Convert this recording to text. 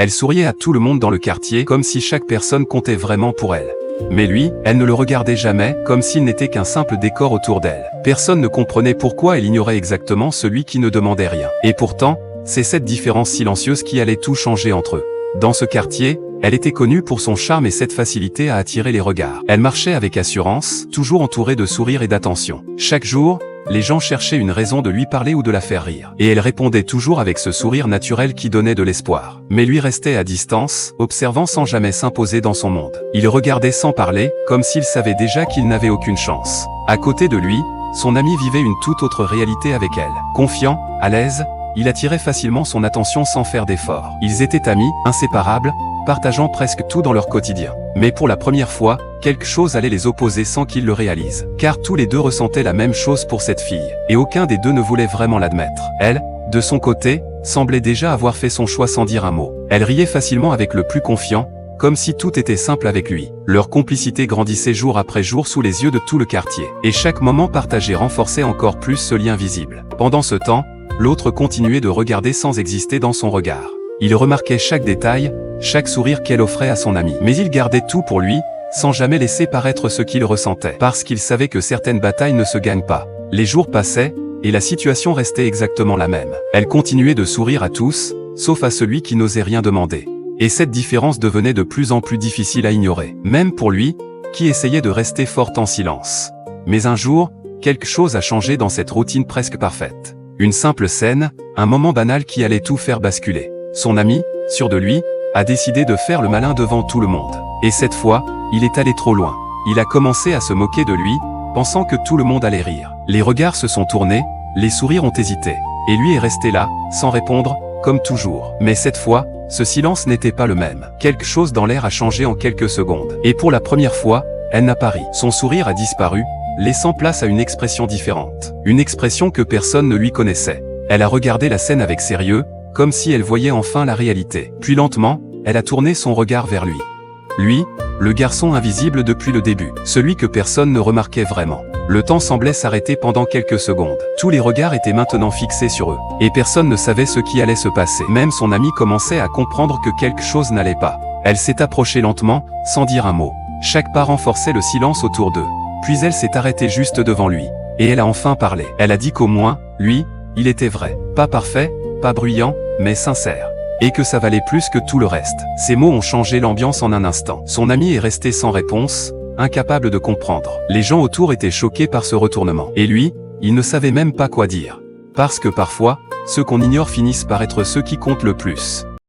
Elle souriait à tout le monde dans le quartier comme si chaque personne comptait vraiment pour elle. Mais lui, elle ne le regardait jamais, comme s'il n'était qu'un simple décor autour d'elle. Personne ne comprenait pourquoi elle ignorait exactement celui qui ne demandait rien. Et pourtant, c'est cette différence silencieuse qui allait tout changer entre eux. Dans ce quartier, elle était connue pour son charme et cette facilité à attirer les regards. Elle marchait avec assurance, toujours entourée de sourires et d'attention. Chaque jour, les gens cherchaient une raison de lui parler ou de la faire rire. Et elle répondait toujours avec ce sourire naturel qui donnait de l'espoir. Mais lui restait à distance, observant sans jamais s'imposer dans son monde. Il regardait sans parler, comme s'il savait déjà qu'il n'avait aucune chance. À côté de lui, son ami vivait une toute autre réalité avec elle. Confiant, à l'aise, il attirait facilement son attention sans faire d'efforts. Ils étaient amis, inséparables, partageant presque tout dans leur quotidien. Mais pour la première fois, quelque chose allait les opposer sans qu'ils le réalisent. Car tous les deux ressentaient la même chose pour cette fille. Et aucun des deux ne voulait vraiment l'admettre. Elle, de son côté, semblait déjà avoir fait son choix sans dire un mot. Elle riait facilement avec le plus confiant, comme si tout était simple avec lui. Leur complicité grandissait jour après jour sous les yeux de tout le quartier. Et chaque moment partagé renforçait encore plus ce lien visible. Pendant ce temps, l'autre continuait de regarder sans exister dans son regard. Il remarquait chaque détail, chaque sourire qu'elle offrait à son ami. Mais il gardait tout pour lui, sans jamais laisser paraître ce qu'il ressentait. Parce qu'il savait que certaines batailles ne se gagnent pas. Les jours passaient, et la situation restait exactement la même. Elle continuait de sourire à tous, sauf à celui qui n'osait rien demander. Et cette différence devenait de plus en plus difficile à ignorer. Même pour lui, qui essayait de rester forte en silence. Mais un jour, quelque chose a changé dans cette routine presque parfaite. Une simple scène, un moment banal qui allait tout faire basculer. Son ami, sûr de lui, a décidé de faire le malin devant tout le monde. Et cette fois, il est allé trop loin. Il a commencé à se moquer de lui, pensant que tout le monde allait rire. Les regards se sont tournés, les sourires ont hésité. Et lui est resté là, sans répondre, comme toujours. Mais cette fois, ce silence n'était pas le même. Quelque chose dans l'air a changé en quelques secondes. Et pour la première fois, elle n'a pas ri. Son sourire a disparu, laissant place à une expression différente. Une expression que personne ne lui connaissait. Elle a regardé la scène avec sérieux, comme si elle voyait enfin la réalité. Puis lentement, elle a tourné son regard vers lui. Lui, le garçon invisible depuis le début, celui que personne ne remarquait vraiment. Le temps semblait s'arrêter pendant quelques secondes. Tous les regards étaient maintenant fixés sur eux. Et personne ne savait ce qui allait se passer. Même son ami commençait à comprendre que quelque chose n'allait pas. Elle s'est approchée lentement, sans dire un mot. Chaque pas renforçait le silence autour d'eux. Puis elle s'est arrêtée juste devant lui. Et elle a enfin parlé. Elle a dit qu'au moins, lui, il était vrai. Pas parfait, pas bruyant, mais sincère. Et que ça valait plus que tout le reste. Ces mots ont changé l'ambiance en un instant. Son ami est resté sans réponse, incapable de comprendre. Les gens autour étaient choqués par ce retournement. Et lui, il ne savait même pas quoi dire. Parce que parfois, ceux qu'on ignore finissent par être ceux qui comptent le plus.